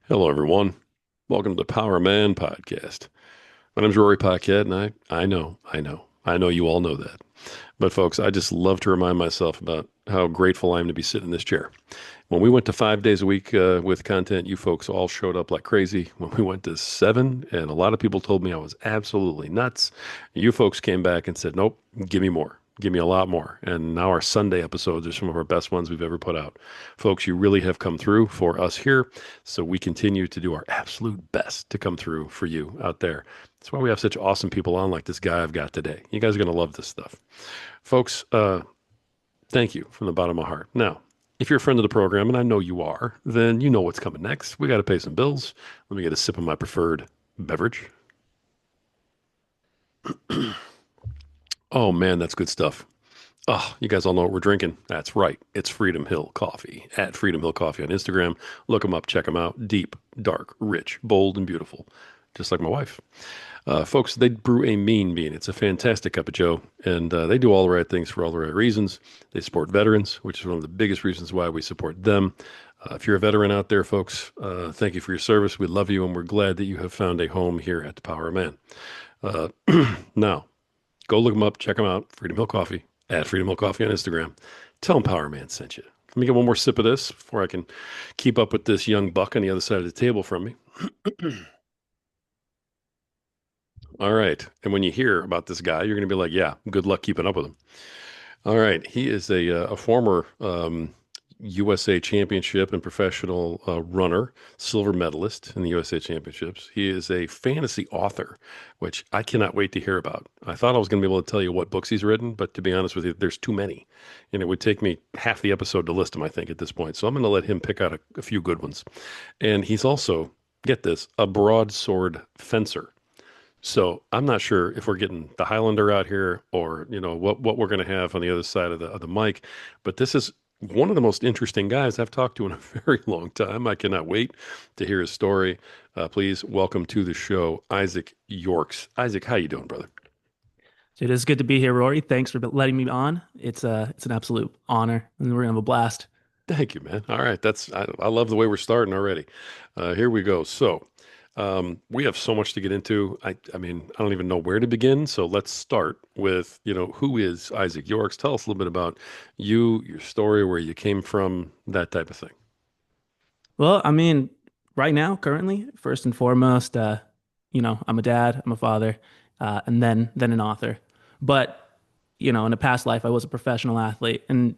Hello, everyone. Welcome to the Power Man Podcast. My name's Rory Paquette, and I know you all know that. But, folks, I just love to remind myself about how grateful I am to be sitting in this chair. When we went to 5 days a week with content, you folks all showed up like crazy. When we went to seven, and a lot of people told me I was absolutely nuts, you folks came back and said, nope, give me more. Give me a lot more. And now our Sunday episodes are some of our best ones we've ever put out. Folks, you really have come through for us here. So we continue to do our absolute best to come through for you out there. That's why we have such awesome people on like this guy I've got today. You guys are going to love this stuff. Folks, thank you from the bottom of my heart. Now, if you're a friend of the program, and I know you are, then you know what's coming next. We got to pay some bills. Let me get a sip of my preferred beverage. Oh man, that's good stuff. Oh, you guys all know what we're drinking. That's right. It's Freedom Hill Coffee at Freedom Hill Coffee on Instagram. Look them up, check them out. Deep, dark, rich, bold, and beautiful, just like my wife. Folks, they brew a mean bean. It's a fantastic cup of joe, and they do all the right things for all the right reasons. They support veterans, which is one of the biggest reasons why we support them. If you're a veteran out there, folks, thank you for your service. We love you, and we're glad that you have found a home here at the Power of Man. Uh, now, go look them up, check them out. Freedom Hill Coffee at Freedom Hill Coffee on Instagram. Tell them Power Man sent you. Let me get one more sip of this before I can keep up with this young buck on the other side of the table from me. All right. And when you hear about this guy, you're going to be like, yeah, good luck keeping up with him. All right. He is a former USA Championship and professional runner, silver medalist in the USA Championships. He is a fantasy author, which I cannot wait to hear about. I thought I was going to be able to tell you what books he's written, but to be honest with you, there's too many. And it would take me half the episode to list them, I think, at this point. So I'm going to let him pick out a few good ones. And he's also, get this, a broadsword fencer. So I'm not sure if we're getting the Highlander out here or, what we're going to have on the other side of the mic, but this is one of the most interesting guys I've talked to in a very long time. I cannot wait to hear his story. Please welcome to the show, Izaic Yorks. Isaac, how you doing, brother? It is good to be here, Rory. Thanks for letting me on. It's an absolute honor, and we're gonna have a blast. Thank you, man. All right, I love the way we're starting already. Here we go. So, we have so much to get into. I mean, I don't even know where to begin. So let's start with, who is Izaic Yorks? Tell us a little bit about you, your story, where you came from, that type of thing. Well, I mean, right now, currently, first and foremost, I'm a dad, I'm a father, and then an author. But in a past life, I was a professional athlete, and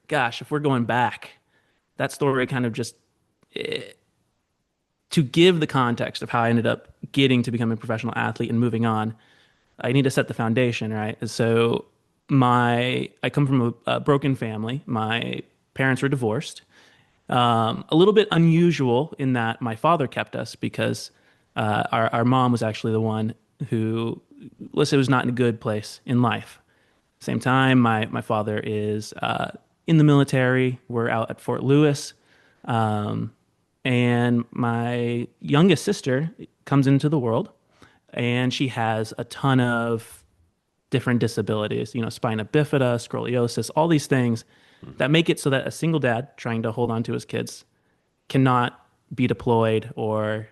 gosh, if we're going back, that story kind of just eh, to give the context of how I ended up getting to become a professional athlete and moving on. I need to set the foundation, right? So I come from a broken family. My parents were divorced. A little bit unusual in that my father kept us because our mom was actually the one who, let's say, was not in a good place in life. Same time, my father is in the military. We're out at Fort Lewis. Um, and my youngest sister comes into the world and she has a ton of different disabilities, spina bifida, scoliosis, all these things Mhm. that make it so that a single dad trying to hold on to his kids cannot be deployed or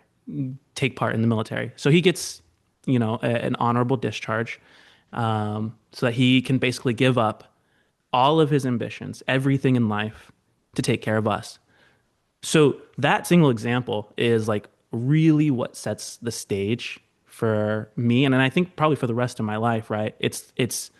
take part in the military. So he gets, an honorable discharge, so that he can basically give up all of his ambitions, everything in life to take care of us. So that single example is like really what sets the stage for me, and then I think probably for the rest of my life, right? It's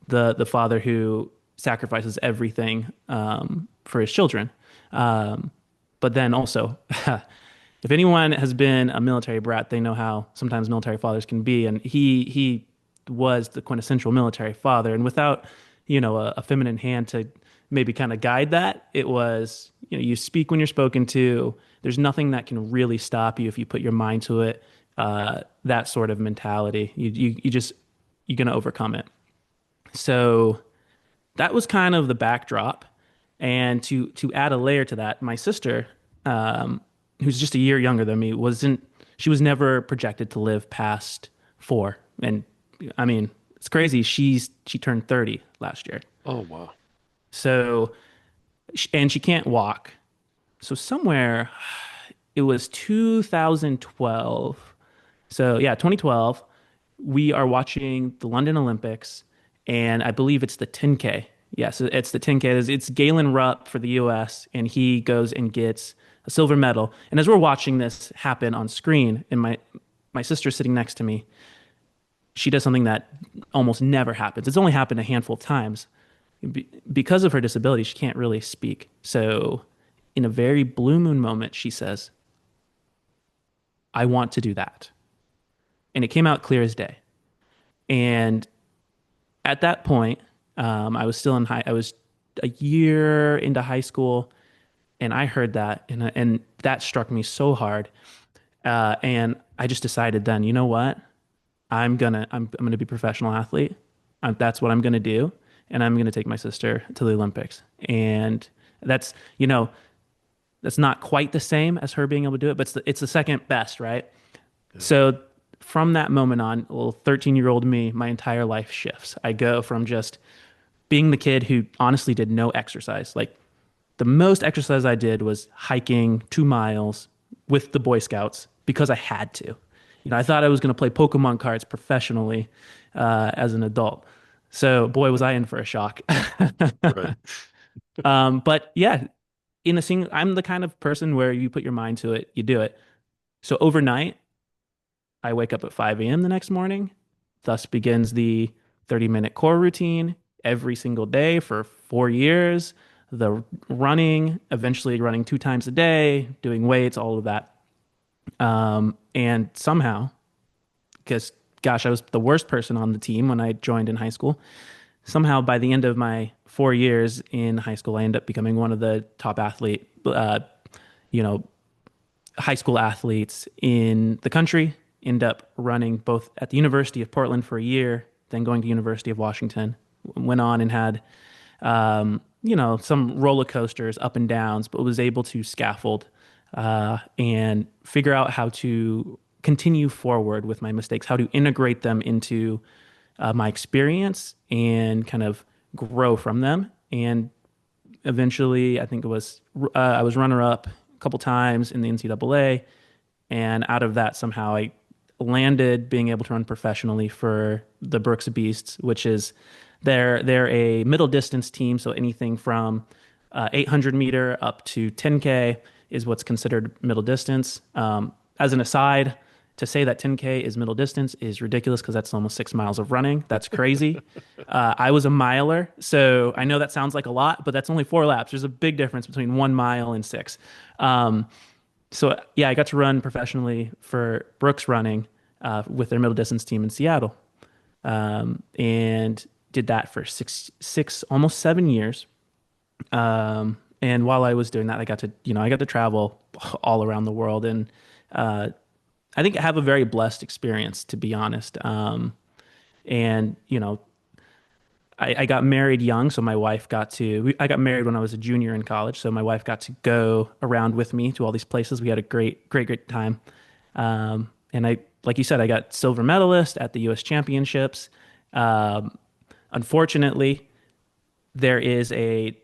the father who sacrifices everything for his children. But then also, if anyone has been a military brat, they know how sometimes military fathers can be, and he was the quintessential military father. And without, a feminine hand to maybe kind of guide that, it was, you speak when you're spoken to. There's nothing that can really stop you if you put your mind to it. That sort of mentality, you're gonna overcome it. So that was kind of the backdrop. And to add a layer to that, my sister, who's just a year younger than me, she was never projected to live past 4. And I mean, it's crazy. She turned 30 last year. Oh, wow. So and she can't walk. So somewhere it was 2012. So yeah, 2012. We are watching the London Olympics, and I believe it's the 10K. Yes, it's the 10K. It's Galen Rupp for the US, and he goes and gets a silver medal. And as we're watching this happen on screen, and my sister's sitting next to me, she does something that almost never happens. It's only happened a handful of times. Because of her disability, she can't really speak. So, in a very blue moon moment, she says, I want to do that. And it came out clear as day. And at that point, I was still in I was a year into high school, and I heard that, and that struck me so hard. And I just decided then, you know what? I'm gonna be a professional athlete. That's what I'm gonna do, and I'm gonna take my sister to the Olympics. And that's you know that's not quite the same as her being able to do it, but it's the second best, right? Yeah. So from that moment on, little 13-year-old me, my entire life shifts. I go from just being the kid who honestly did no exercise. Like the most exercise I did was hiking 2 miles with the Boy Scouts because I had to. I thought I was going to play Pokemon cards professionally as an adult. So boy, was I in for a shock. Right. But yeah, I'm the kind of person where you put your mind to it, you do it. So overnight, I wake up at 5 a.m. the next morning. Thus begins the 30-minute core routine every single day for 4 years. The running, eventually running 2 times a day, doing weights, all of that. And somehow, because gosh, I was the worst person on the team when I joined in high school. Somehow, by the end of my 4 years in high school, I ended up becoming one of the top you know, high school athletes in the country. End up running both at the University of Portland for a year, then going to University of Washington. Went on and had some roller coasters, up and downs, but was able to scaffold and figure out how to continue forward with my mistakes, how to integrate them into my experience and kind of grow from them. And eventually, I think I was runner up a couple times in the NCAA, and out of that, somehow I landed being able to run professionally for the Brooks Beasts, which is they're a middle distance team, so anything from 800 meter up to 10K is what's considered middle distance. As an aside, to say that 10K is middle distance is ridiculous because that's almost 6 miles of running. That's crazy. I was a miler, so I know that sounds like a lot, but that's only 4 laps. There's a big difference between 1 mile and six. So yeah, I got to run professionally for Brooks Running with their middle distance team in Seattle, and did that for almost 7 years. And while I was doing that, I got to travel all around the world, and I think I have a very blessed experience, to be honest. And I got married young, so I got married when I was a junior in college, so my wife got to go around with me to all these places. We had a great time. And like you said, I got silver medalist at the U.S. Championships. Um, Unfortunately, there is the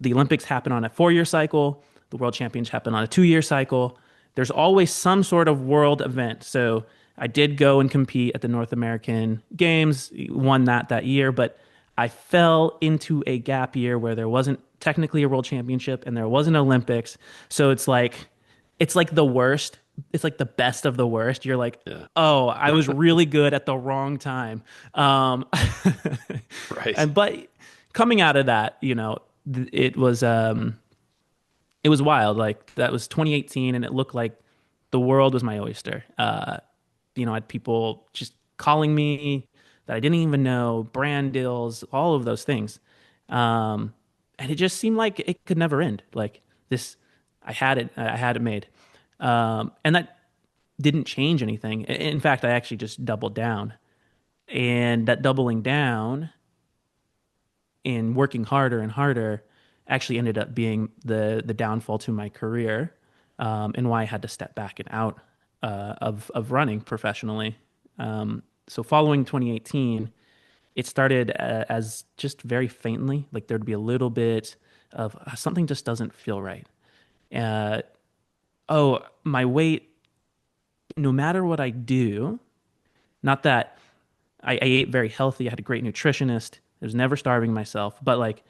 Olympics happen on a 4 year cycle. The World Championships happen on a 2 year cycle. There's always some sort of world event. So I did go and compete at the North American Games, won that year, but I fell into a gap year where there wasn't technically a World Championship and there wasn't Olympics. So it's like the worst. It's like the best of the worst. You're like, Yeah. oh, I was really good at the wrong time. Um, Right. but coming out of that, it was wild. Like that was 2018, and it looked like the world was my oyster. I had people just calling me that I didn't even know, brand deals, all of those things. Um, and it just seemed like it could never end. Like this, I had it made. And that didn't change anything. In fact, I actually just doubled down. And that doubling down and working harder and harder actually ended up being the downfall to my career, and why I had to step back and out of running professionally. So following 2018, it started as just very faintly, like there'd be a little bit of something just doesn't feel right. oh, my weight, no matter what I do, not that I ate very healthy, I had a great nutritionist, I was never starving myself, but like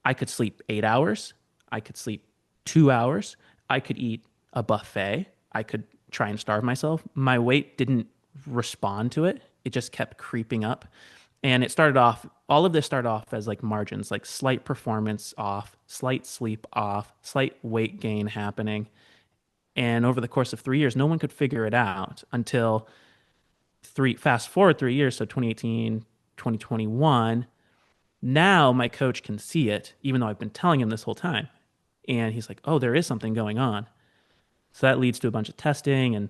I could sleep 8 hours, I could sleep 2 hours, I could eat a buffet, I could try and starve myself. My weight didn't respond to it. It just kept creeping up. And it started off, all of this started off as like margins, like slight performance off, slight sleep off, slight weight gain happening. And over the course of 3 years, no one could figure it out until fast forward 3 years, so 2018, 2021. Now my coach can see it, even though I've been telling him this whole time. And he's like, oh, there is something going on. So that leads to a bunch of testing. And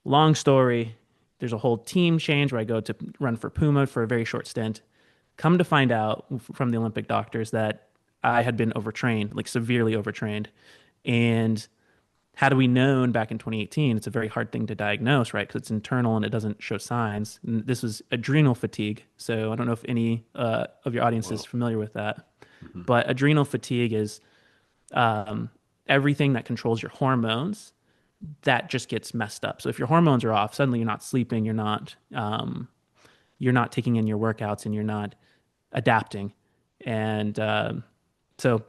long story, there's a whole team change where I go to run for Puma for a very short stint. Come to find out from the Olympic doctors that I had been overtrained, like severely overtrained. And had we known back in 2018, it's a very hard thing to diagnose, right? Because it's internal and it doesn't show signs. And this was adrenal fatigue. So I don't know if any of your audience is Wow. familiar with that, Hmm. but adrenal fatigue is um, everything that controls your hormones that just gets messed up. So if your hormones are off, suddenly you're not sleeping, you're not taking in your workouts, and you're not adapting. And so,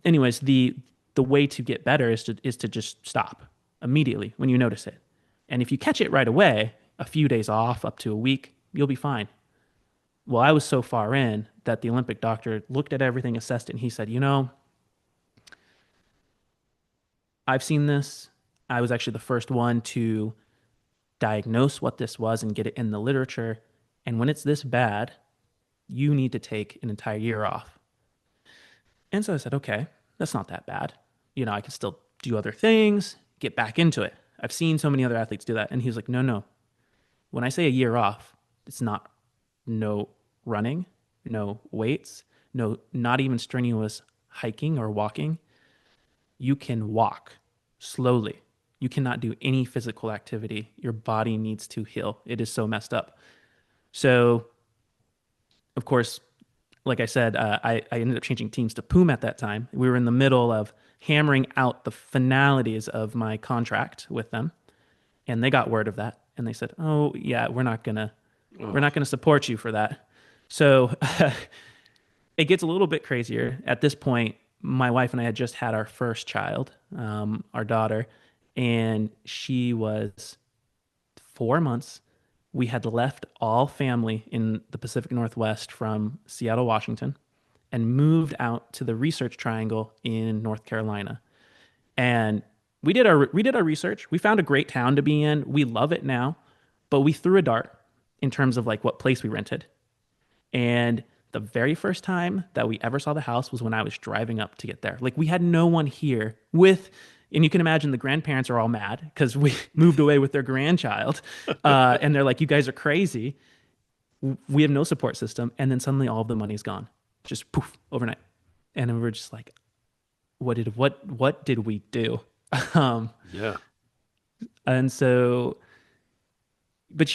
anyways, the way to get better is to just stop immediately when you notice it. And if you catch it right away, a few days off, up to a week, you'll be fine. Well, I was so far in that the Olympic doctor looked at everything, assessed it, and he said, I've seen this. I was actually the first one to diagnose what this was and get it in the literature. And when it's this bad, you need to take an entire year off. And so I said, okay, that's not that bad. I can still do other things, get back into it. I've seen so many other athletes do that. And he was like, no, no. When I say a year off, it's not no running, no weights, no, not even strenuous hiking or walking. You can walk slowly. You cannot do any physical activity. Your body needs to heal. It is so messed up. So, of course, like I said, I ended up changing teams to Puma at that time. We were in the middle of hammering out the finalities of my contract with them, and they got word of that, and they said, "Oh, yeah, we're Oh, not gonna support you for that." So it gets a little bit crazier. At this point, my wife and I had just had our first child, our daughter, and she was 4 months. We had left all family in the Pacific Northwest from Seattle, Washington, and moved out to the Research Triangle in North Carolina. And we did our research. We found a great town to be in. We love it now, but we threw a dart in terms of like what place we rented. And the very first time that we ever saw the house was when I was driving up to get there. Like we had no one here and you can imagine the grandparents are all mad because we moved away with their grandchild. And they're like, you guys are crazy. We have no support system. And then suddenly all of the money's gone, just poof, overnight. And then we're just like, what did we do? Um, yeah. and so, but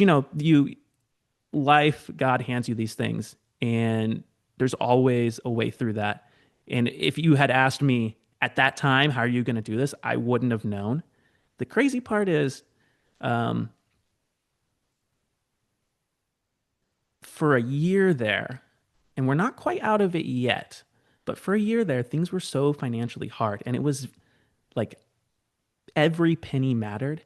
God hands you these things, and there's always a way through that. And if you had asked me at that time, how are you going to do this? I wouldn't have known. The crazy part is, um, for a year there, and we're not quite out of it yet, but for a year there, things were so financially hard, and it was like every penny mattered.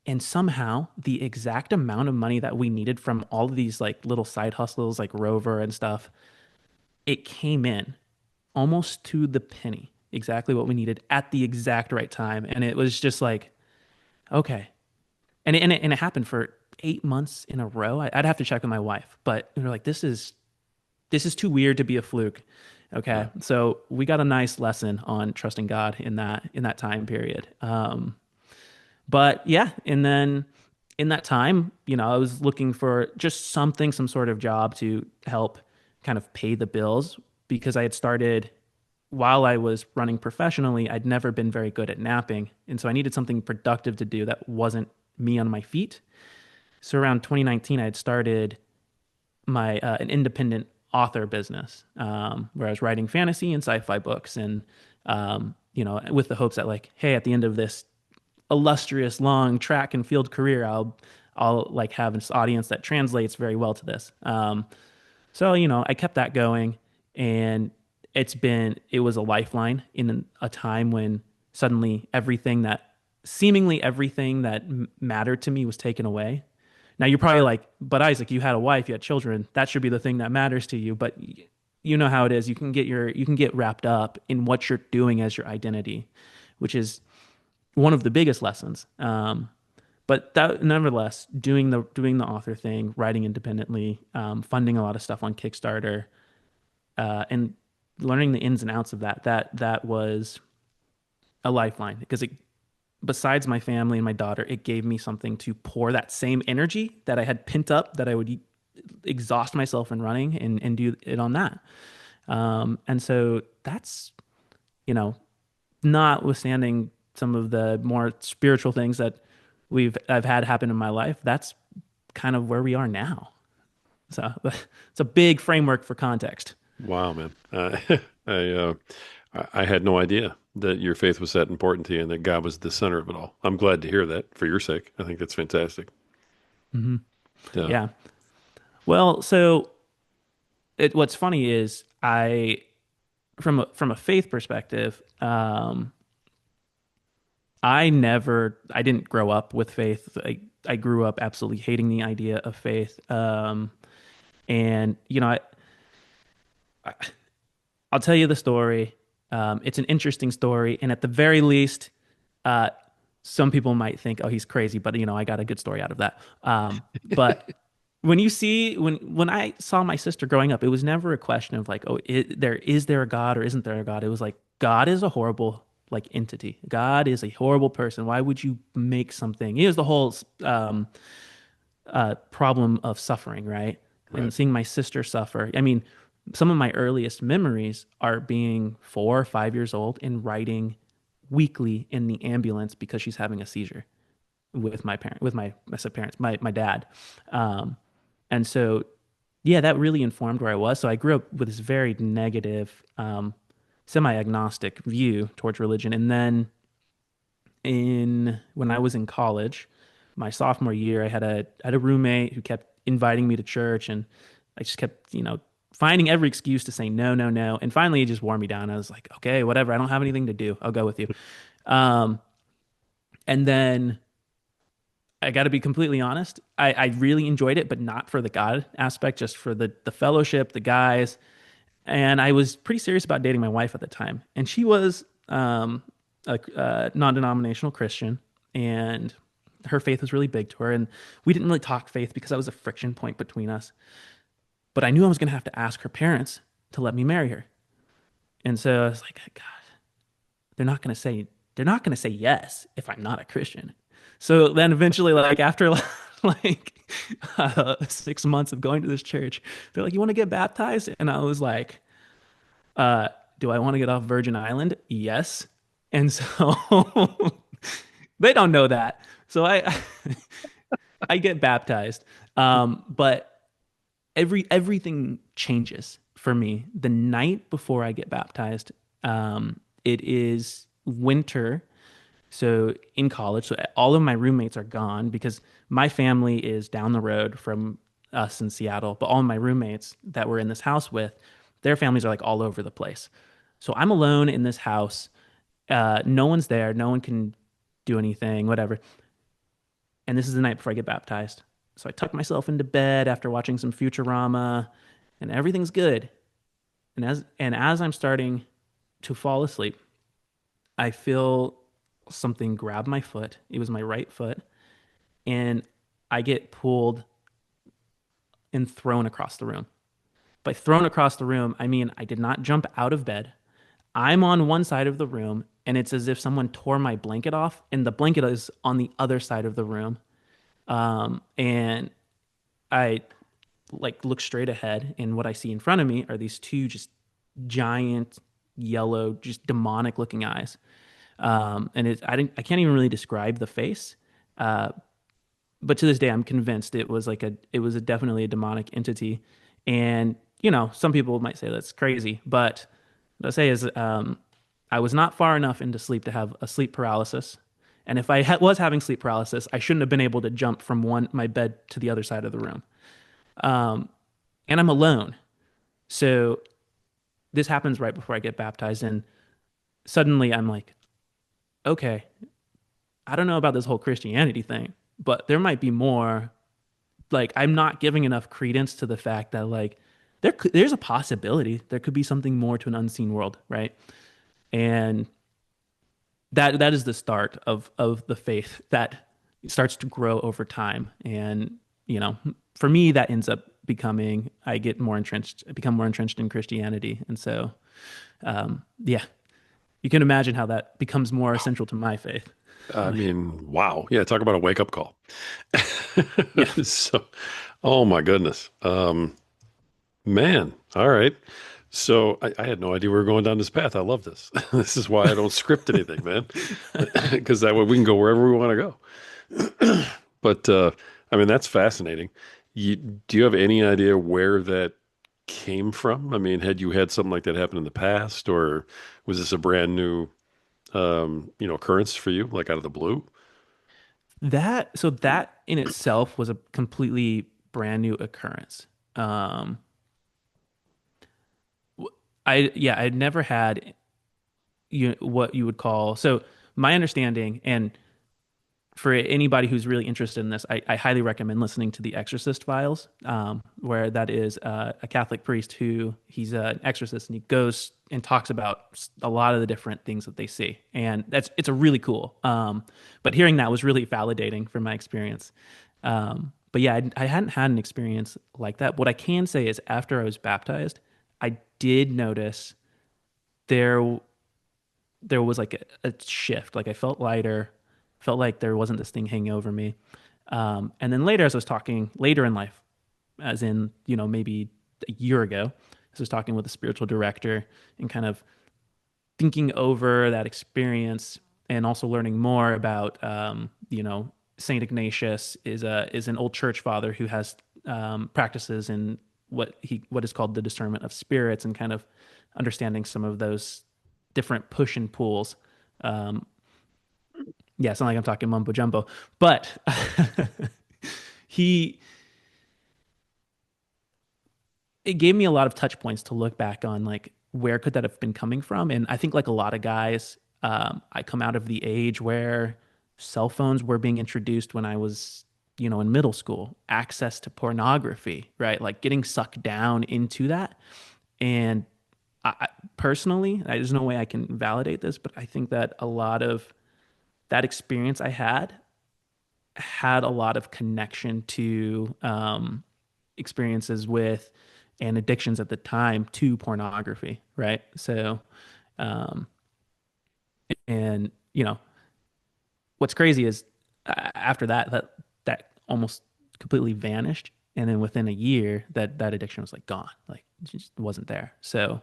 And somehow the exact amount of money that we needed from all of these like little side hustles like Rover and stuff, it came in almost to the penny, exactly what we needed at the exact right time. And it was just like, okay. And it happened for 8 months in a row. I'd have to check with my wife, but we were like, this is too weird to be a fluke. Yeah. Okay. So we got a nice lesson on trusting God in that time period. But yeah, and then in that time, I was looking for just something, some sort of job to help kind of pay the bills because I had started while I was running professionally, I'd never been very good at napping. And so I needed something productive to do that wasn't me on my feet. So around 2019, I had started my an independent author business where I was writing fantasy and sci-fi books. And with the hopes that like, hey, at the end of this illustrious long track and field career, I'll like have this audience that translates very well to this. So, I kept that going, and it was a lifeline in a time when suddenly seemingly everything that mattered to me was taken away. Now you're probably like, but Isaac, you had a wife, you had children. That should be the thing that matters to you. But you know how it is. You can get wrapped up in what you're doing as your identity, which is one of the biggest lessons. But that nevertheless, doing the author thing, writing independently, funding a lot of stuff on Kickstarter, and learning the ins and outs of that was a lifeline because besides my family and my daughter, it gave me something to pour that same energy that I had pent up that I would exhaust myself in running and do it on that. And so that's, you know, notwithstanding some of the more spiritual things that I've had happen in my life, that's kind of where we are now. So it's a big framework for context. Wow, man. I, uh, I had no idea that your faith was that important to you and that God was the center of it all. I'm glad to hear that for your sake. I think that's fantastic. Hmm. Yeah. Yeah. Well, so what's funny is from a faith perspective, I didn't grow up with faith. I grew up absolutely hating the idea of faith. And I'll tell you the story. It's an interesting story, and at the very least, uh, some people might think, "Oh, he's crazy," but I got a good story out of that. But when I saw my sister growing up, it was never a question of like, "Oh, is there a God or isn't there a God?" It was like, God is a horrible like entity. God is a horrible person. Why would you make something? It was the whole problem of suffering, right? And Right. seeing my sister suffer. I mean, some of my earliest memories are being 4 or 5 years old and writing weekly in the ambulance because she's having a seizure with my parent, with my I said parents, my dad. Um, and so, yeah, that really informed where I was. So I grew up with this very negative, semi-agnostic view towards religion. And then in when I was in college, my sophomore year, I had a roommate who kept inviting me to church, and I just kept, finding every excuse to say no, no, no. And finally, it just wore me down. I was like, okay, whatever. I don't have anything to do. I'll go with you. Um, and then I got to be completely honest. I really enjoyed it, but not for the God aspect, just for the fellowship, the guys. And I was pretty serious about dating my wife at the time, and she was a non-denominational Christian, and her faith was really big to her. And we didn't really talk faith because that was a friction point between us. But I knew I was going to have to ask her parents to let me marry her, and so I was like, God, they're not going to say they're not going to say yes if I'm not a Christian. So then eventually, like after like 6 months of going to this church, they're like, "You want to get baptized?" And I was like, uh, do I want to get off Virgin Island? Yes. And so they don't know that. So I get baptized. But everything changes for me the night before I get baptized. It is winter, so in college, so all of my roommates are gone because my family is down the road from us in Seattle, but all of my roommates that we're in this house with, their families are like all over the place. So I'm alone in this house. No one's there. No one can do anything, whatever. And this is the night before I get baptized. So I tuck myself into bed after watching some Futurama, and everything's good. And as I'm starting to fall asleep, I feel something grab my foot. It was my right foot, and I get pulled and thrown across the room. By thrown across the room, I mean I did not jump out of bed. I'm on one side of the room, and it's as if someone tore my blanket off, and the blanket is on the other side of the room. And I like look straight ahead, and what I see in front of me are these two just giant yellow, just demonic looking eyes. And I can't even really describe the face. Uh, but to this day, I'm convinced it was definitely a demonic entity. And some people might say that's crazy, but what I say is, I was not far enough into sleep to have a sleep paralysis. And if I was having sleep paralysis, I shouldn't have been able to jump from my bed to the other side of the room. And I'm alone. So this happens right before I get baptized. And suddenly I'm like, okay, I don't know about this whole Christianity thing, but there might be more. Like, I'm not giving enough credence to the fact that, like, there's a possibility there could be something more to an unseen world, right? And that is the start of the faith that starts to grow over time. And, you know, for me, that ends up becoming, I become more entrenched in Christianity. And so, yeah, you can imagine how that becomes more essential to my faith. I Like, mean, wow. Yeah, talk about a wake up call. yeah. So, oh my goodness. Man, all right. So I had no idea we were going down this path. I love this. This is why I don't script anything, man, because that way we can go wherever we want to go. But I mean, that's fascinating. Do you have any idea where that came from? I mean, had you had something like that happen in the past, or was this a brand new, occurrence for you, like out of the blue? That in itself was a completely brand new occurrence. Um, I'd never had what you would call, so my understanding, and for anybody who's really interested in this, I highly recommend listening to the Exorcist Files, where that is a Catholic priest who he's an exorcist and he goes and talks about a lot of the different things that they see, and it's a really cool. But hearing that was really validating from my experience. But yeah, I hadn't had an experience like that. What I can say is after I was baptized, I did notice there there was like a shift. Like I felt lighter, felt like there wasn't this thing hanging over me. And then later, as I was talking later in life, as in, maybe a year ago, as I was talking with a spiritual director and kind of thinking over that experience and also learning more about, Saint Ignatius is an old church father who has practices in what is called the discernment of spirits and kind of understanding some of those different push and pulls. Um, yeah, it's not like I'm talking mumbo jumbo, but he it gave me a lot of touch points to look back on, like where could that have been coming from. And I think like a lot of guys, I come out of the age where cell phones were being introduced when I was, in middle school, access to pornography, right? Like getting sucked down into that. And personally, there's no way I can validate this, but I think that a lot of that experience I had a lot of connection to experiences with and addictions at the time to pornography, right? So, um, and what's crazy is after that almost completely vanished, and then within a year, that addiction was like gone, like it just wasn't there. So,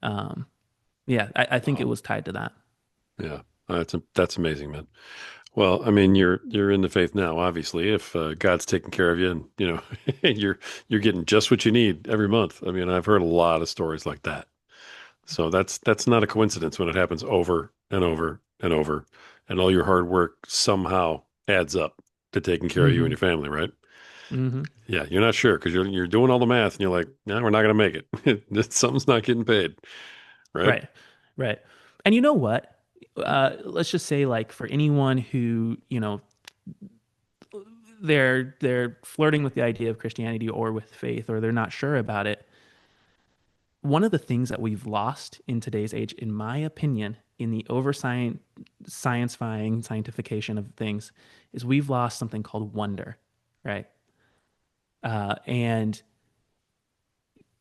um, yeah, I think it Wow. was tied to that. Yeah, that's amazing, man. Well, I mean, you're in the faith now, obviously. If God's taking care of you, and you're getting just what you need every month. I mean, I've heard a lot of stories like that. So that's not a coincidence when it happens over and over and over, and all your hard work somehow adds up to taking care of you and Hmm. your family, right? Hmm. Yeah, you're not sure because you're doing all the math, and you're like, no, we're not going to make it. Something's not getting paid, right? Right, right. And you know what? Let's just say, like, for anyone who, they're flirting with the idea of Christianity or with faith, or they're not sure about it. One of the things that we've lost in today's age, in my opinion, in the science-fying, scientification of things, is we've lost something called wonder, right? And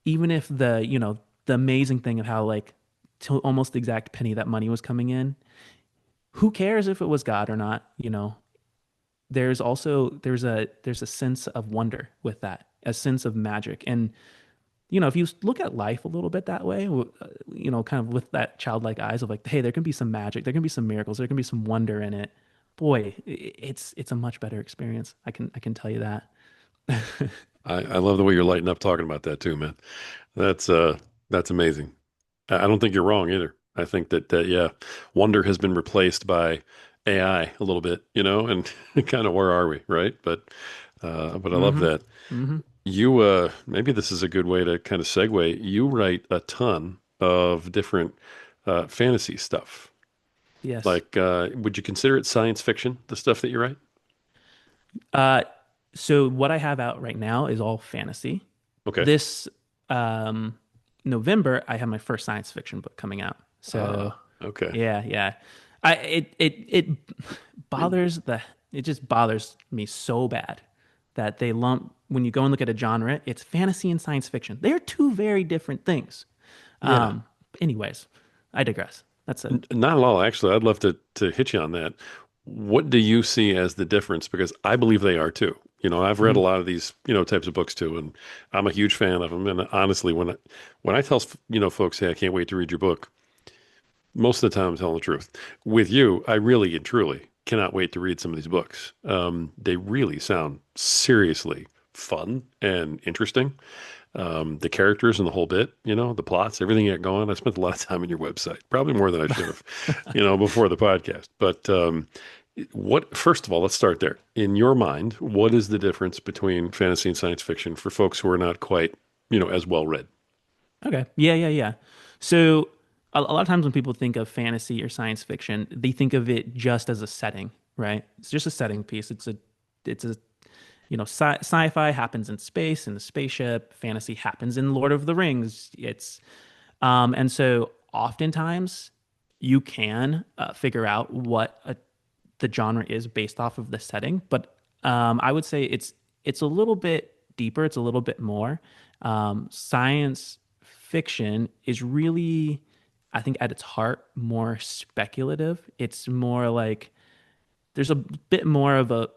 even if the amazing thing of how, like, to almost the exact penny that money was coming in, who cares if it was God or not? There's a sense of wonder with that, a sense of magic. And if you look at life a little bit that way, kind of with that childlike eyes of like, hey, there can be some magic, there can be some miracles, there can be some wonder in it. Boy, it's a much better experience. I can tell you that. I love the way you're lighting up talking about that too, man. That's that's amazing. I don't think you're wrong either. I think that yeah, wonder has been replaced by AI a little bit, and kind of where are we, right? But I love Hmm. that. Hmm. You maybe this is a good way to kind of segue. You write a ton of different fantasy stuff. Yes. Like, would you consider it science fiction, the stuff that you write? Uh, so what I have out right now is all fantasy. Okay. This um, November, I have my first science fiction book coming out. So Okay. yeah, yeah. It bothers the it just bothers me so bad that they lump when you go and look at a genre, it's fantasy and science fiction. They're two very different things. Yeah. Um, anyways, I digress. That's it. Not at all, actually. I'd love to hit you on that. What do you see as the difference? Because I believe they are too. I've read a Mhm. lot of these, types of books too, and I'm a huge fan of them. And honestly, when I tell, folks, hey, I can't wait to read your book, most of the time I'm telling the truth. With you, I really and truly cannot wait to read some of these books. They really sound seriously fun and interesting. The characters and the whole bit, the plots, everything you got going. I spent a lot of time on your website, probably more than I should have, before the podcast. But first of all, let's start there. In your mind, what is the difference between fantasy and science fiction for folks who are not quite, as well read? Okay. Yeah, yeah, yeah. So a lot of times when people think of fantasy or science fiction, they think of it just as a setting, right? It's just a setting piece. It's a sci-fi happens in space in the spaceship. Fantasy happens in Lord of the Rings. And so oftentimes you can figure out what the genre is based off of the setting, but I would say it's a little bit deeper. It's a little bit more. Science fiction is really, I think, at its heart, more speculative. It's more like there's a bit more of a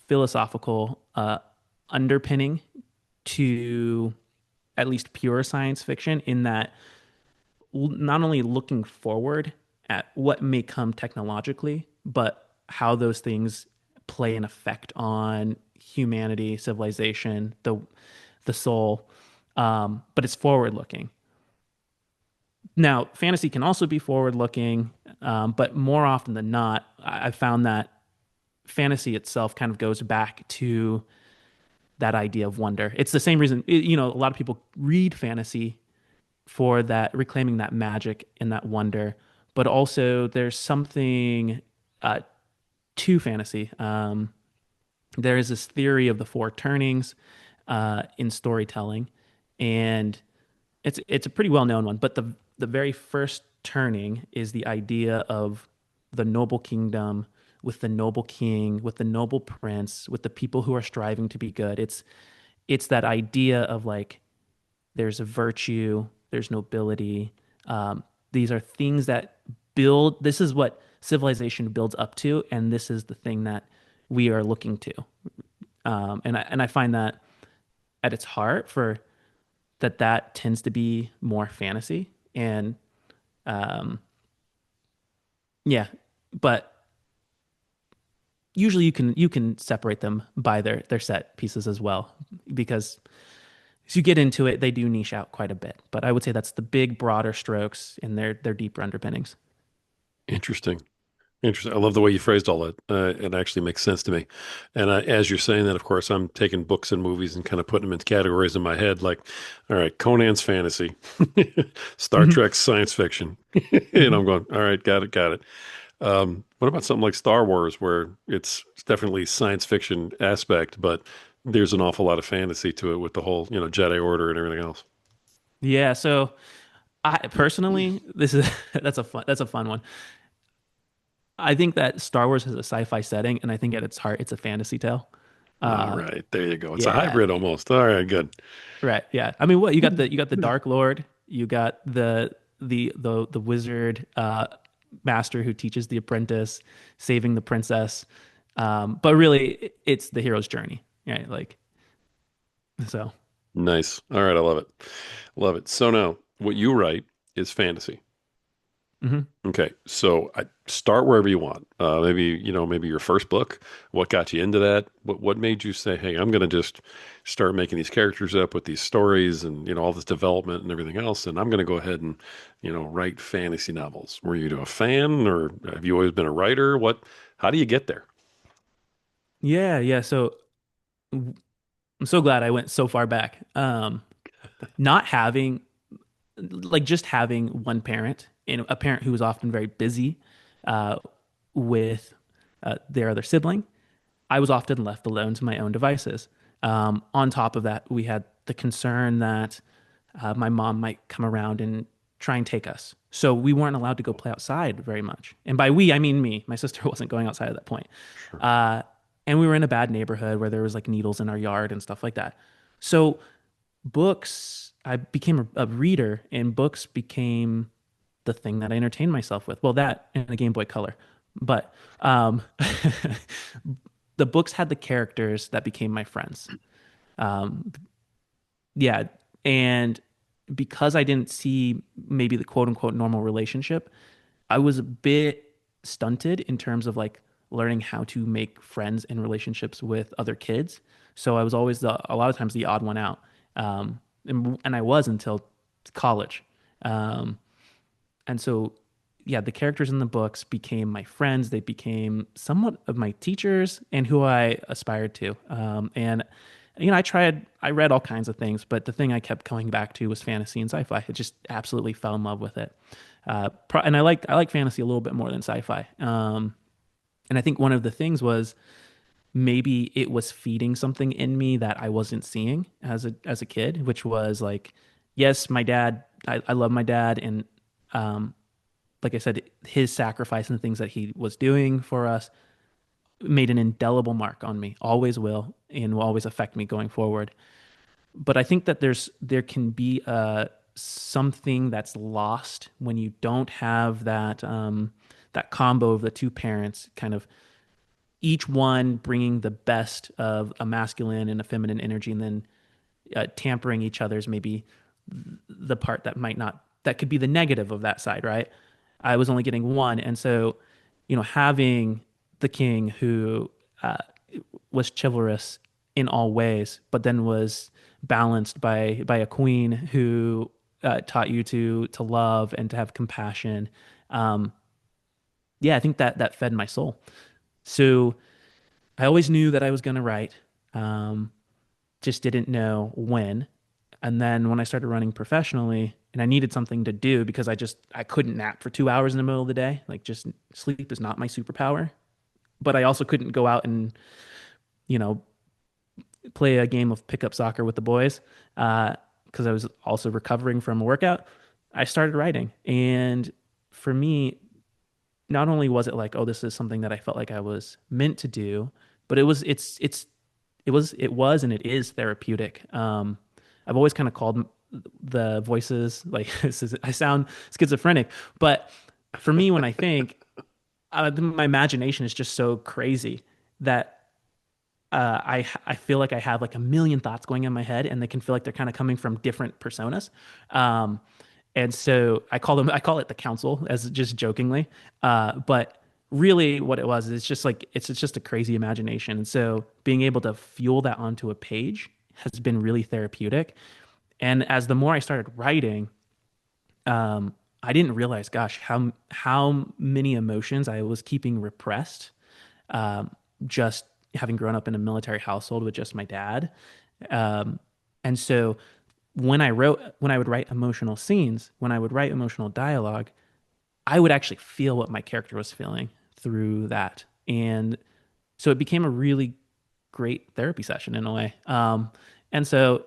philosophical underpinning to at least pure science fiction in that not only looking forward at what may come technologically, but how those things play an effect on humanity, civilization, the soul. But it's forward looking. Now, fantasy can also be forward looking, but more often than not, I've found that fantasy itself kind of goes back to that idea of wonder. It's the same reason, a lot of people read fantasy for that, reclaiming that magic and that wonder. But also, there's something uh, to fantasy. There is this theory of the four turnings in storytelling, and it's a pretty well known one. But the very first turning is the idea of the noble kingdom with the noble king, with the noble prince, with the people who are striving to be good. It's that idea of like there's a virtue, there's nobility. Um, these are things that build. This is what civilization builds up to, and this is the thing that we are looking to. And I find that at its heart for that tends to be more fantasy and um, yeah, but usually you can separate them by their set pieces as well because as you get into it, they do niche out quite a bit. But I would say that's the big, broader strokes and their deeper underpinnings. Interesting. Interesting. I love the way you phrased all that. It actually makes sense to me. And as you're saying that, of course, I'm taking books and movies and kind of putting them into categories in my head. Like, all right, Conan's fantasy, Star Hmm. Trek's science fiction. And Hmm. I'm going, all right, got it, got it. What about something like Star Wars, where it's definitely science fiction aspect, but there's an awful lot of fantasy to it with the whole, Jedi Order and everything else. Yeah. So I personally, this is that's a fun one. I think that Star Wars has a sci-fi setting, and I think at its heart, it's a fantasy tale. All Uh, right, there you go. It's a yeah, hybrid almost. All right, good. right. Yeah. I mean, what you got the Dark Lord, you got the wizard master who teaches the apprentice, saving the princess. But really, it's the hero's journey, right? Like so. Nice. All right, I love it. Love it. So now, what you write is fantasy. Hmm. Okay, so I start wherever you want. Maybe maybe your first book. What got you into that? What made you say, "Hey, I'm going to just start making these characters up with these stories and all this development and everything else, and I'm going to go ahead and write fantasy novels." Were you a fan, or have you always been a writer? What? How do you get there? Yeah, yeah. So I'm so glad I went so far back. Not having like just having one parent and a parent who was often very busy uh, with their other sibling, I was often left alone to my own devices. On top of that, we had the concern that my mom might come around and try and take us. So we weren't allowed to go play outside very much. And by we, I mean me. My sister wasn't going outside at that point. Sure. Uh, and we were in a bad neighborhood where there was like needles in our yard and stuff like that. So books, I became a reader, and books became the thing that I entertained myself with. Well, that and the Game Boy Color. But the books had the characters that became my friends. Um, yeah. And because I didn't see maybe the quote unquote normal relationship, I was a bit stunted in terms of like learning how to make friends and relationships with other kids. So I was always a lot of times the odd one out. And I was until college. Um, and so, yeah, the characters in the books became my friends. They became somewhat of my teachers and who I aspired to. I read all kinds of things, but the thing I kept coming back to was fantasy and sci-fi. I just absolutely fell in love with it. And I like fantasy a little bit more than sci-fi. And I think one of the things was maybe it was feeding something in me that I wasn't seeing as a kid, which was like, yes, my dad. I love my dad, and um, like I said, his sacrifice and the things that he was doing for us made an indelible mark on me. Always will, and will always affect me going forward. But I think that there can be something that's lost when you don't have that combo of the two parents, kind of each one bringing the best of a masculine and a feminine energy, and then tampering each other's maybe the part that might not that could be the negative of that side, right? I was only getting one, and so having the king who uh, was chivalrous in all ways, but then was balanced by a queen who taught you to love and to have compassion. Um, yeah, I think that fed my soul. So I always knew that I was going to write, um, just didn't know when. And then when I started running professionally and I needed something to do because I couldn't nap for 2 hours in the middle of the day. Like just sleep is not my superpower. But I also couldn't go out and, you know, play a game of pickup soccer with the boys because I was also recovering from a workout. I started writing. And for me, not only was it like, oh, this is something that I felt like I was meant to do, but it was and it is therapeutic. I've always kind of called the voices like I sound schizophrenic, but for me, when I think, my imagination is just so crazy that I feel like I have like a million thoughts going in my head, and they can feel like they're kind of coming from different personas. Um, and so I call it the council as just jokingly. But really what it was is just like, it's just a crazy imagination. And so being able to fuel that onto a page has been really therapeutic. And as the more I started writing, I didn't realize, gosh, how many emotions I was keeping repressed, um, just having grown up in a military household with just my dad. Um, and so when I would write emotional scenes, when I would write emotional dialogue, I would actually feel what my character was feeling through that. And so it became a really great therapy session in a way. And so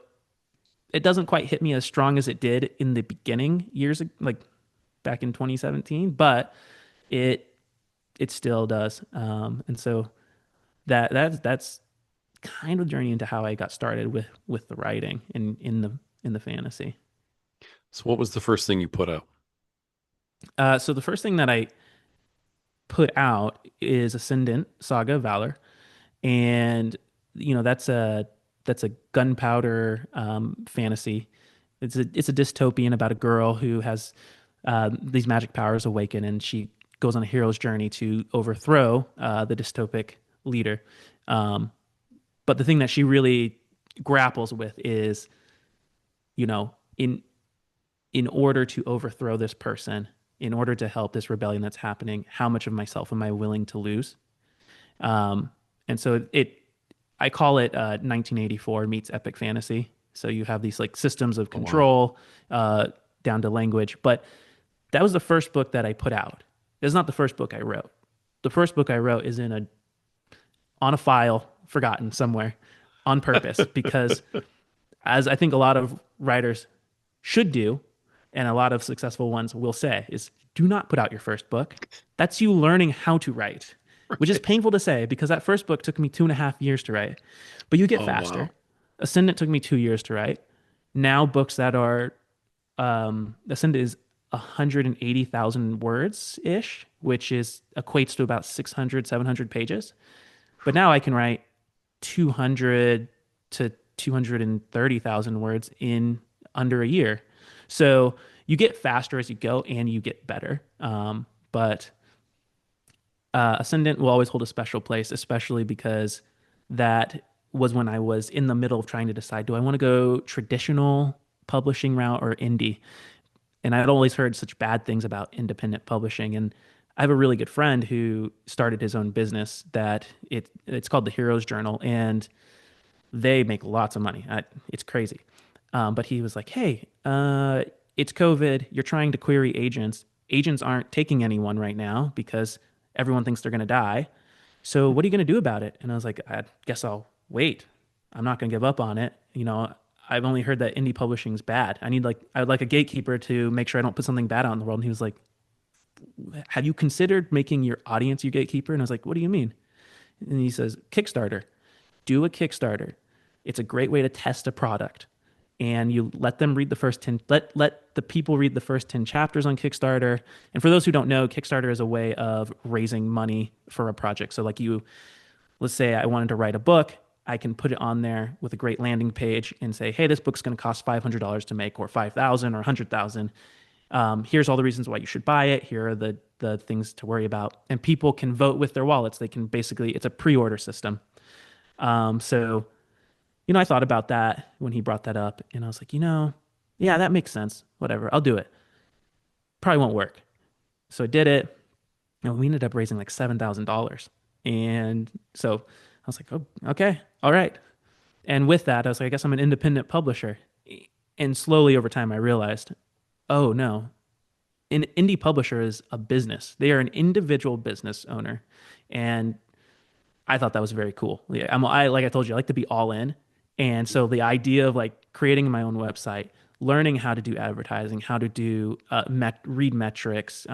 it doesn't quite hit me as strong as it did in the beginning like back in 2017, but it it still does. And so that's kind of the journey into how I got started with the writing in the fantasy. So, what was the first thing you put out? So the first thing that I put out is Ascendant Saga of Valor, and that's a gunpowder fantasy. It's a dystopian about a girl who has these magic powers awaken, and she goes on a hero's journey to overthrow the dystopic leader. Um, but the thing that she really grapples with is, you know, in order to overthrow this person, in order to help this rebellion that's happening, how much of myself am I willing to lose? Um, and so I call it 1984 meets epic fantasy. So you have these like systems of Oh, wow. control uh, down to language. But that was the first book that I put out. It's not the first book I wrote. The first book I wrote is in a on a file, forgotten somewhere, on purpose, because as I think a lot of writers should do, and a lot of successful ones will say, is do not put out your first book. That's you learning how to write, which is Right. painful to say because that first book took me 2.5 years to write, but you get Oh, faster. wow. Ascendant took me 2 years to write. Now books that are Ascendant is 180,000 words ish, which is equates to about 600, 700 pages. But now I can write 200 to 230,000 words in under a year. So you get faster as you go and you get better. But Ascendant will always hold a special place, especially because that was when I was in the middle of trying to decide, do I want to go traditional publishing route or indie? And I'd always heard such bad things about independent publishing. And I have a really good friend who started his own business that it's called the Heroes Journal, and they make lots of money. It's crazy. But he was like, "Hey, it's COVID. You're trying to query agents. Agents aren't taking anyone right now because everyone thinks they're going to die. So what are you going to do about it?" And I was like, "I guess I'll wait. I'm not going to give up on it. I've only heard that indie publishing's bad. I'd like a gatekeeper to make sure I don't put something bad out in the world." And he was like, "Have you considered making your audience your gatekeeper?" And I was like, "What do you mean?" And he says, "Kickstarter. Do a Kickstarter. It's a great way to test a product. And you let them read the first 10, let the people read the first 10 chapters on Kickstarter. And for those who don't know, Kickstarter is a way of raising money for a project. So, like let's say I wanted to write a book, I can put it on there with a great landing page and say, hey, this book's going to cost $500 to make, or 5,000 or 100,000. Here's all the reasons why you should buy it. Here are the things to worry about. And people can vote with their wallets. They can basically, it's a pre order system. So I thought about that when he brought that up, and I was like, yeah, that makes sense. Whatever, I'll do it. Probably won't work. So I did it, and we ended up raising like $7,000. And so I was like, oh, okay, all right. And with that, I was like, I guess I'm an independent publisher. And slowly over time, I realized, oh no, an indie publisher is a business. They are an individual business owner, and I thought that was very cool. Yeah, like I told you, I like to be all in. And so the idea of like creating my own website, learning how to do advertising, how to do read metrics,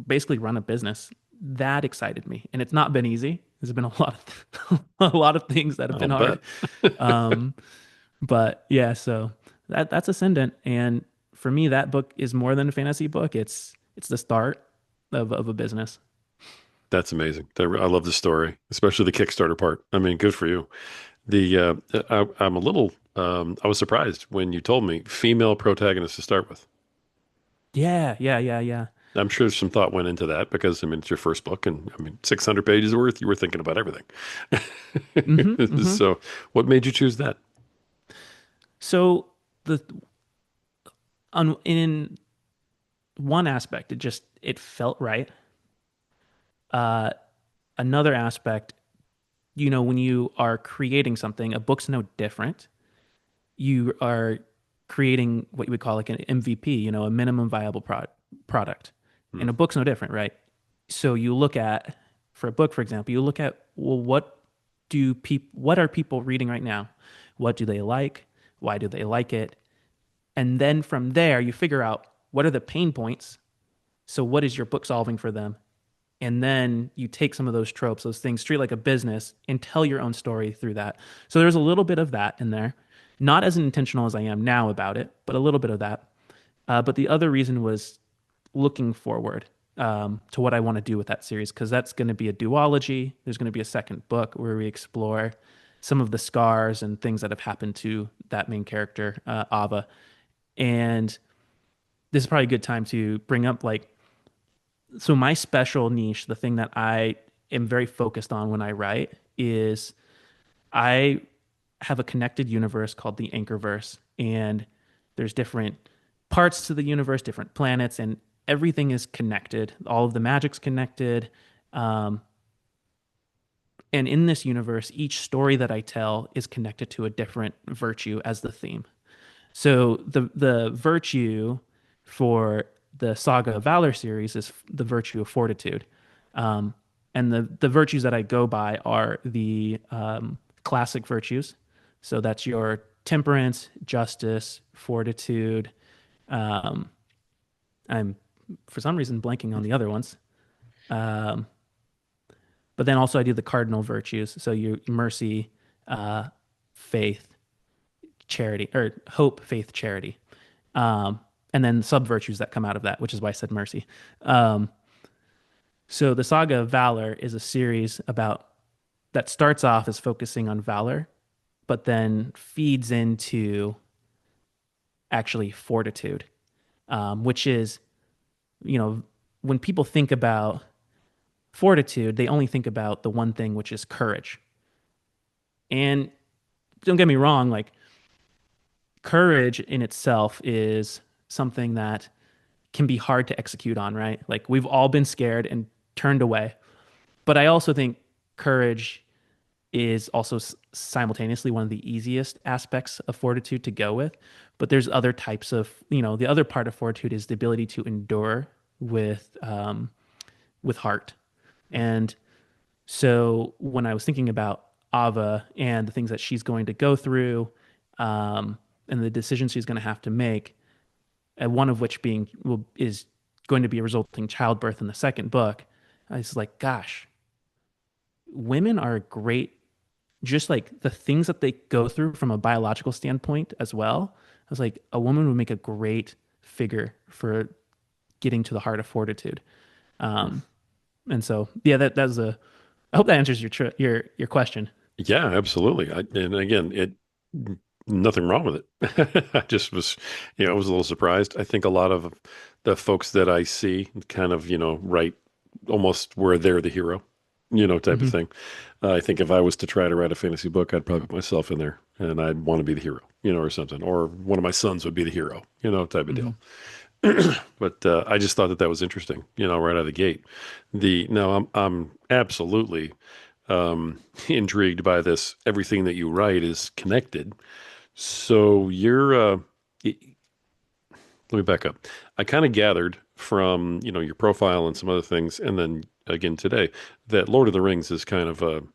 basically run a business, that excited me. And it's not been easy. There's been a lot of a lot of things that have I'll been bet. hard. Um, but yeah, so that's Ascendant. And for me, that book is more than a fantasy book. It's the start of a business. That's amazing. I love the story, especially the Kickstarter part. I mean, good for you. I'm a little, I was surprised when you told me female protagonist to start with. Yeah, yeah, yeah, yeah. I'm sure some thought went into that because, I mean, it's your first book and I mean, 600 pages worth, you were thinking about everything. Hmm, hmm. So what made you choose that? So the in one aspect, it felt right. Uh, Another aspect, when you are creating something, a book's no different. You are creating what you would call like an MVP, a minimum viable product, Hmm. and a book's no different, right? So you look at, for a book, for example, you look at, well, what are people reading right now? What do they like? Why do they like it? And then from there, you figure out what are the pain points. So, what is your book solving for them? And then you take some of those tropes, those things, treat it like a business and tell your own story through that. So, there's a little bit of that in there. Not as intentional as I am now about it, but a little bit of that. But the other reason was looking forward to what I want to do with that series, because that's going to be a duology. There's going to be a second book where we explore some of the scars and things that have happened to that main character, Ava. And this is probably a good time to bring up like, so my special niche, the thing that I am very focused on when I write is I have a connected universe called the Anchorverse, and there's different parts to the universe, different planets, and everything is connected. All of the magic's connected. Um, and in this universe, each story that I tell is connected to a different virtue as the theme. So the virtue for the Saga of Valor series is the virtue of fortitude. Um, and the virtues that I go by are the classic virtues. So that's your temperance, justice, fortitude. Um, I'm for some reason blanking on the other ones. Um, but then also I do the cardinal virtues. So you mercy, uh, faith, charity, or hope, faith, charity. Um, and then sub virtues that come out of that, which is why I said mercy. Um, so the Saga of Valor is a series about that starts off as focusing on valor, but then feeds into actually fortitude, which is, you know, when people think about fortitude, they only think about the one thing, which is courage. And don't get me wrong, like courage in itself is something that can be hard to execute on, right? Like we've all been scared and turned away. But I also think courage is also simultaneously one of the easiest aspects of fortitude to go with. But there's other types of, the other part of fortitude is the ability to endure with heart. And so when I was thinking about Ava and the things that she's going to go through, and the decisions she's going to have to make, one of which is going to be a resulting childbirth in the second book. I was like, gosh, women are great, just like the things that they go through from a biological standpoint as well. I was like, a woman would make a great figure for getting to the heart of fortitude. Um, and so, yeah, that's a. I hope that answers your question. Yeah, absolutely. And again, nothing wrong with it. I just was, I was a little surprised. I think a lot of the folks that I see kind of, write almost where they're the hero, type of Hmm. thing. I think if I was to try to write a fantasy book, I'd probably put myself in there and I'd want to be the hero, or something, or one of my sons would be the hero, type of Hmm. deal. But I just thought that that was interesting, right out of the gate. No, I'm absolutely intrigued by this. Everything that you write is connected. So let me back up. I kind of gathered from, your profile and some other things, and then again today, that Lord of the Rings is kind of an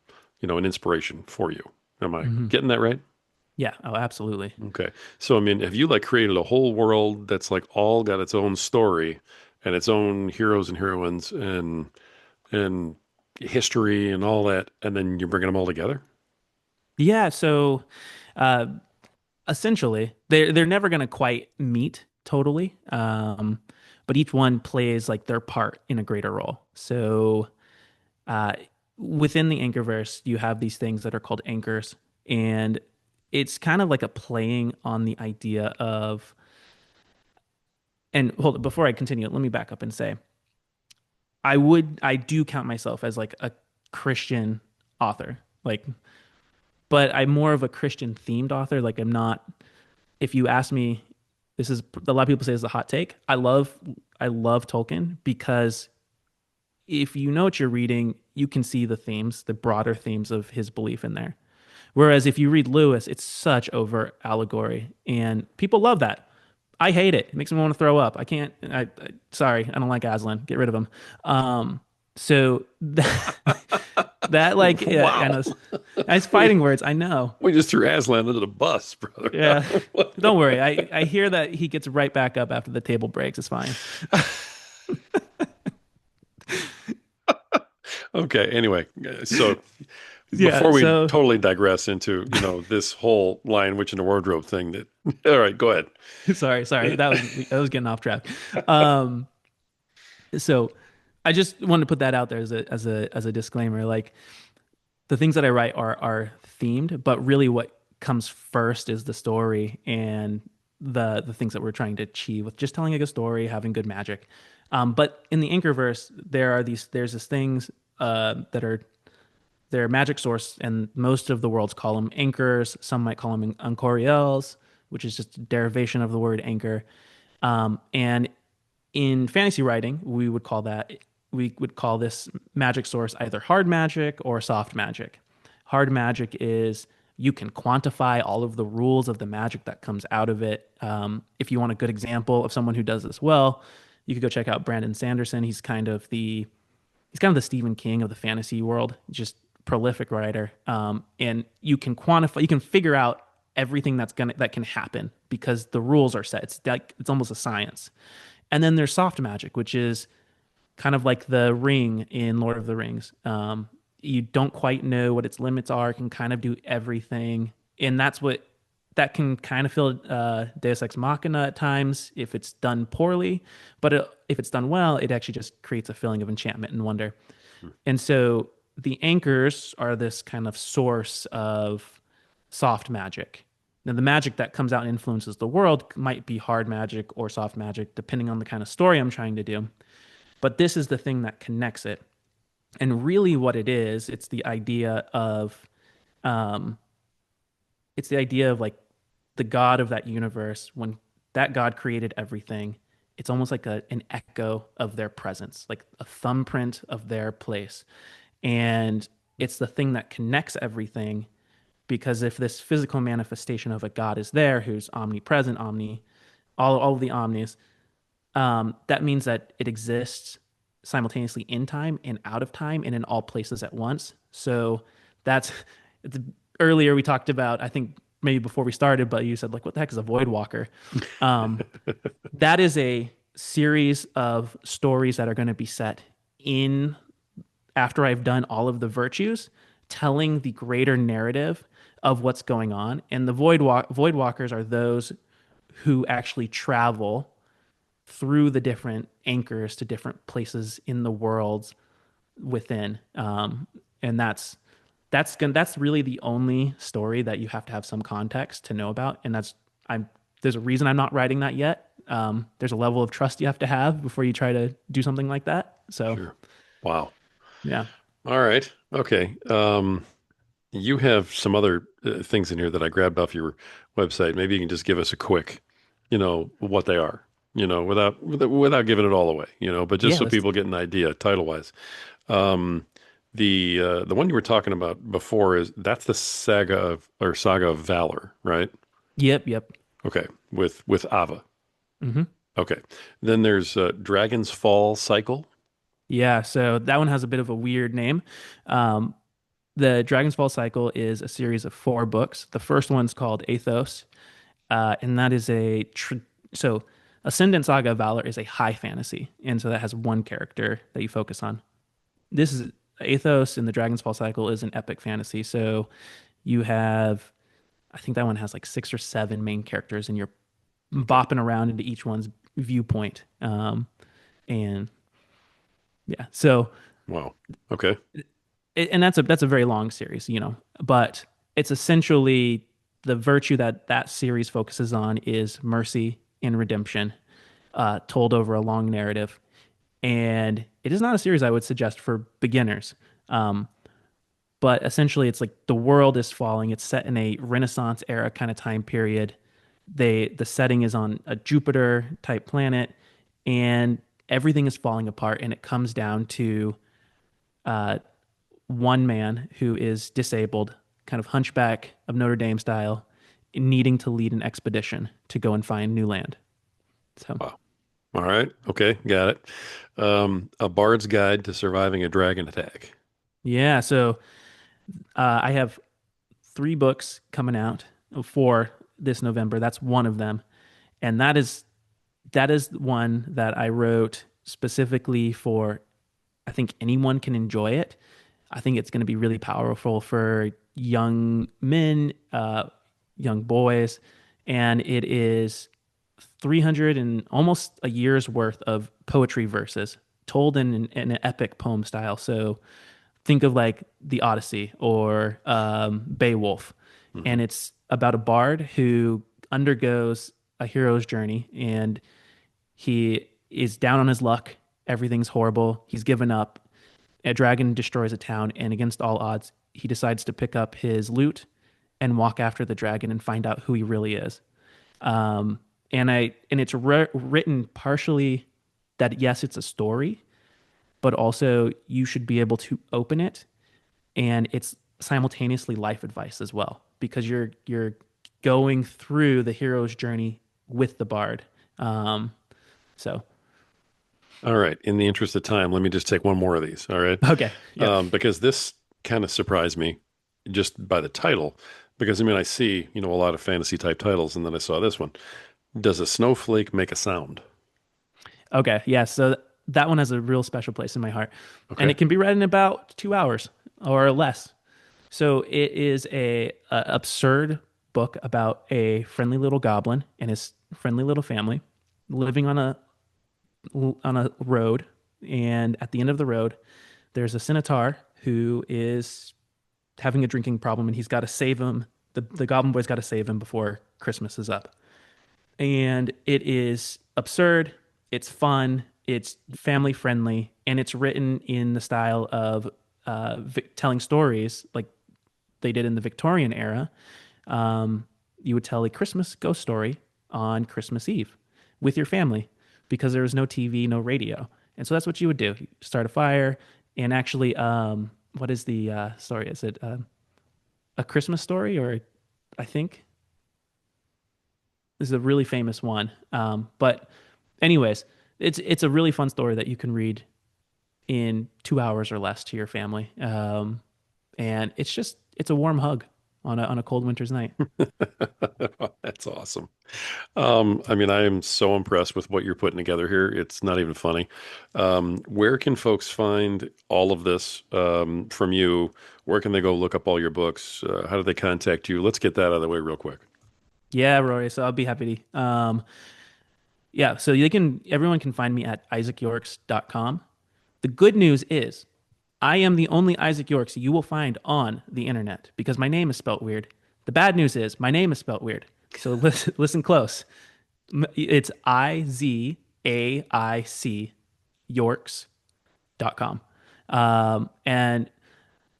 inspiration for you. Am I Hmm. getting that right? Yeah. Oh, absolutely. Okay. So, I mean, have you like created a whole world that's like all got its own story and its own heroes and heroines and history and all that, and then you're bringing them all together? Yeah. So, uh, essentially, they're never going to quite meet totally, but each one plays like their part in a greater role. So, uh, within the Anchorverse, you have these things that are called anchors, and it's kind of like a playing on the idea of. And hold on, before I continue, let me back up and say I do count myself as like a Christian author, like, but I'm more of a Christian themed author. Like, I'm not. If you ask me, this is a lot of people say is a hot take. I love Tolkien because if you know what you're reading, you can see the themes, the broader themes of his belief in there. Whereas if you read Lewis, it's such over allegory, and people love that. I hate it. It makes me want to throw up. I can't. Sorry, I don't like Aslan. Get rid of him. So that like, yeah, I Wow. know it's We fighting words. I know. we just threw Aslan under the bus, brother. Yeah. What? Don't worry. I hear that he gets right back up after the table breaks. It's fine. Okay. Anyway, so Yeah. before we So totally digress into, this whole lion, witch, and the wardrobe thing, that all right, go ahead. sorry. That was getting off track. Um, so I just wanted to put that out there as a disclaimer. Like the things that I write are themed, but really what comes first is the story. And the things that we're trying to achieve with just telling a good story, having good magic. But in the Anchorverse, there's these things that are their magic source, and most of the worlds call them anchors. Some might call them Anchoriels, which is just a derivation of the word anchor. And in fantasy writing, we would call this magic source either hard magic or soft magic. Hard magic is you can quantify all of the rules of the magic that comes out of it. If you want a good example of someone who does this well, you could go check out Brandon Sanderson. He's kind of the Stephen King of the fantasy world, just prolific writer. And you can quantify, you can figure out everything that can happen because the rules are set. It's almost a science. And then there's soft magic, which is kind of like the ring in Lord of the Rings. You don't quite know what its limits are, can kind of do everything. And that can kind of feel Deus Ex Machina at times if it's done poorly. But if it's done well, it actually just creates a feeling of enchantment and wonder. And so the anchors are this kind of source of soft magic. Now, the magic that comes out and influences the world might be hard magic or soft magic, depending on the kind of story I'm trying to do. But this is the thing that connects it. And really, what it is, um, it's the idea of like the God of that universe. When that God created everything, it's almost like an echo of their presence, like a thumbprint of their place. And it's the thing that connects everything because if this physical manifestation of a God is there who's omnipresent, all of the omnis, that means that it exists simultaneously in time and out of time and in all places at once. So that's earlier we talked about, I think maybe before we started, but you said like, what the heck is a void walker? Um, that is a series of stories that are going to be set in after I've done all of the virtues, telling the greater narrative of what's going on. And the void walkers are those who actually travel through the different anchors to different places in the worlds within. And that's really the only story that you have to have some context to know about. And there's a reason I'm not writing that yet. There's a level of trust you have to have before you try to do something like that. So Sure. Wow. yeah. All right. Okay. You have some other things in here that I grabbed off your website. Maybe you can just give us a quick, what they are, without giving it all away, but just Yeah, so let's people get an idea title wise. Um, the one you were talking about before that's the saga of Valor, right? yep. Okay, with Ava. Hmm. Okay, then there's Dragon's Fall Cycle. Yeah, so that one has a bit of a weird name. Um, the Dragon's Fall Cycle is a series of four books. The first one's called Athos, and that is so Ascendant Saga of Valor is a high fantasy, and so that has one character that you focus on. This is Athos in the Dragon's Fall Cycle is an epic fantasy. So you have, I think that one has like six or seven main characters, and you're Okay, bopping around into each one's viewpoint. And yeah, so wow. Okay, and that's a very long series, but it's essentially the virtue that that series focuses on is mercy and redemption, told over a long narrative. And it is not a series I would suggest for beginners. Um, but essentially, it's like the world is falling. It's set in a Renaissance era kind of time period. The setting is on a Jupiter type planet, and everything is falling apart. And it comes down to uh, one man who is disabled, kind of hunchback of Notre Dame style, needing to lead an expedition to go and find new land. So wow. All right. Okay, got it. A Bard's Guide to Surviving a Dragon Attack. yeah, so I have three books coming out for this November. That's one of them, and that is one that I wrote specifically for. I think anyone can enjoy it. I think it's going to be really powerful for young men, young boys, and it is 300 and almost a year's worth of poetry verses told in an epic poem style. So think of like the Odyssey or Beowulf, Hmm. and it's about a bard who undergoes. a hero's journey, and he is down on his luck. Everything's horrible. He's given up. A dragon destroys a town, and against all odds, he decides to pick up his loot and walk after the dragon and find out who he really is. Um, and it's written partially that yes, it's a story, but also you should be able to open it, and it's simultaneously life advice as well because you're going through the hero's journey with the bard. Um, so All right. In the interest of time, let me just take one more of these. All right. okay, yeah, Because this kind of surprised me just by the title. Because I mean, I see, a lot of fantasy type titles, and then I saw this one. Does a snowflake make a sound? okay, yeah. So that one has a real special place in my heart, and Okay. it can be read in about 2 hours or less. So it is a absurd book about a friendly little goblin and his friendly little family living on a road, and at the end of the road, there's a centaur who is having a drinking problem, and he's got to save him. The Goblin Boy's got to save him before Christmas is up. And it is absurd. It's fun. It's family friendly, and it's written in the style of telling stories like they did in the Victorian era. Um, you would tell a Christmas ghost story on Christmas Eve with your family because there was no TV, no radio. And so that's what you would do. You start a fire and actually, what is the story? Is it a Christmas story or I think this is a really famous one. But anyways, it's a really fun story that you can read in 2 hours or less to your family. And it's a warm hug on a cold winter's night. That's awesome. I mean, I am so impressed with what you're putting together here. It's not even funny. Where can folks find all of this from you? Where can they go look up all your books? How do they contact you? Let's get that out of the way real quick. Yeah, Rory. So I'll be happy to. Yeah, so everyone can find me at isaacyorks.com. The good news is I am the only Isaac Yorks you will find on the internet because my name is spelt weird. The bad news is my name is spelt weird. So listen close. It's Izaic Yorks.com. And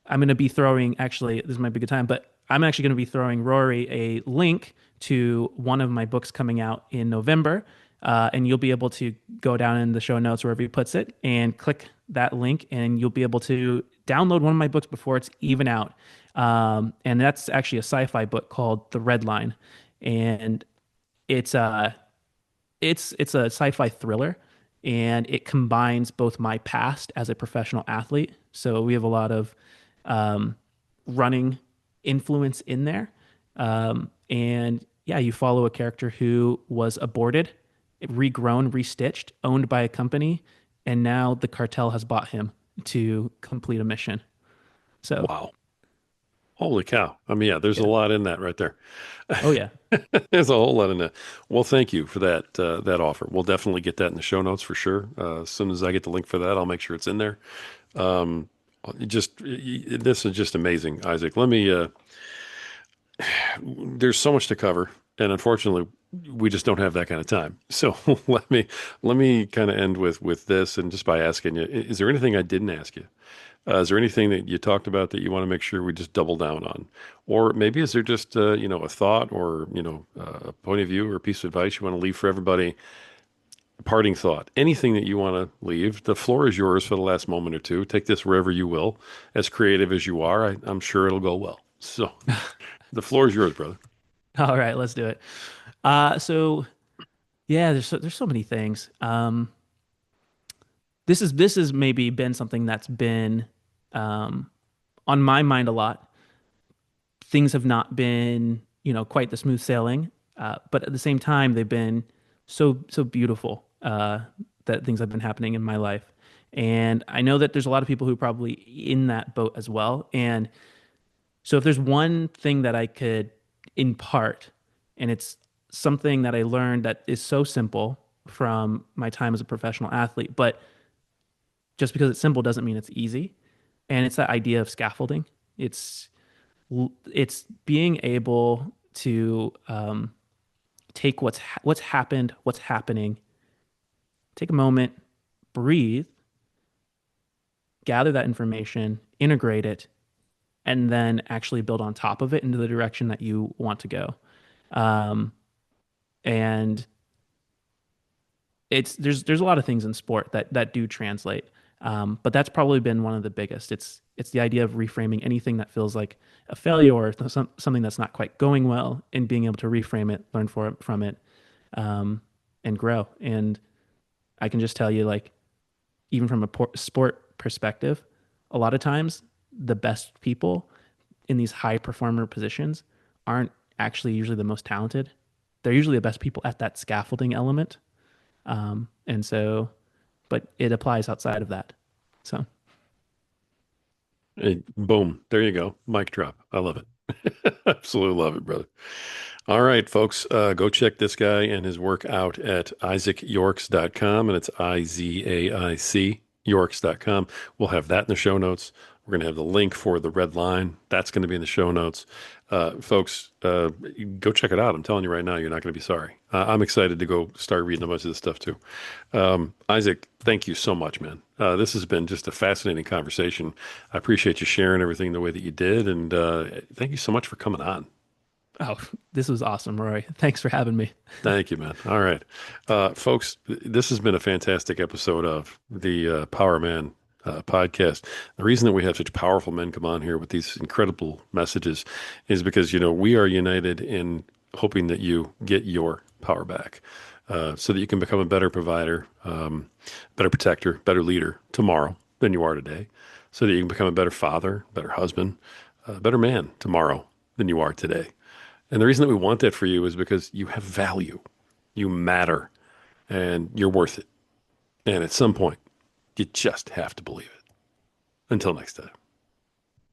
I'm going to be throwing, actually, this might be a good time, but I'm actually going to be throwing Rory a link to one of my books coming out in November. And you'll be able to go down in the show notes wherever he puts it and click that link, and you'll be able to download one of my books before it's even out. And that's actually a sci-fi book called The Red Line. And it's it's a sci-fi thriller, and it combines both my past as a professional athlete. So we have a lot of um, running influence in there. And yeah, you follow a character who was aborted, regrown, restitched, owned by a company, and now the cartel has bought him to complete a mission. So Wow. Holy cow. I mean, yeah, there's a yeah. lot in that right there. Oh yeah. There's a whole lot in that. Well, thank you for that offer. We'll definitely get that in the show notes for sure. As soon as I get the link for that, I'll make sure it's in there. Um, this is just amazing, Isaac. There's so much to cover, and unfortunately, we just don't have that kind of time. So let me kind of end with this, and just by asking you, is there anything I didn't ask you? Is there anything that you talked about that you want to make sure we just double down on? Or maybe is there just a thought or a point of view or a piece of advice you want to leave for everybody? Parting thought, anything that you want to leave. The floor is yours for the last moment or two. Take this wherever you will. As creative as you are, I'm sure it'll go well. So the floor is yours, brother. All right, let's do it. So yeah, there's so many things. This has maybe been something that's been um, on my mind a lot. Things have not been, quite the smooth sailing, but at the same time, they've been so beautiful that things have been happening in my life. And I know that there's a lot of people who are probably in that boat as well. And so if there's one thing that I could impart, and it's something that I learned that is so simple from my time as a professional athlete, but just because it's simple doesn't mean it's easy. And it's that idea of scaffolding. It's it's being able to take what's happened, what's happening, take a moment, breathe, gather that information, integrate it, and then actually build on top of it into the direction that you want to go. Um, and there's a lot of things in sport that do translate. But that's probably been one of the biggest. It's the idea of reframing anything that feels like a failure or something that's not quite going well, and being able to reframe it, learn from it, um, and grow. And I can just tell you, like, even from a sport perspective, a lot of times the best people in these high performer positions aren't actually usually the most talented. They're usually the best people at that scaffolding element. And so, but it applies outside of that. So, Boom. There you go. Mic drop. I love it. Absolutely love it, brother. All right, folks, go check this guy and his work out at IsaacYorks.com, and it's Izaic Yorks.com. We'll have that in the show notes. We're going to have the link for the red line. That's going to be in the show notes. Folks, go check it out. I'm telling you right now, you're not going to be sorry. I'm excited to go start reading a bunch of this stuff too. Isaac, thank you so much, man. This has been just a fascinating conversation. I appreciate you sharing everything the way that you did, and thank you so much for coming on. oh, this was awesome, Rory. Thanks for having me. Thank you, man. All right. Folks, this has been a fantastic episode of the Power Man podcast. The reason that we have such powerful men come on here with these incredible messages is because, we are united in hoping that you get your power back so that you can become a better provider, better protector, better leader tomorrow than you are today, so that you can become a better father, better husband, better man tomorrow than you are today. And the reason that we want that for you is because you have value, you matter, and you're worth it. And at some point, you just have to believe it. Until next time.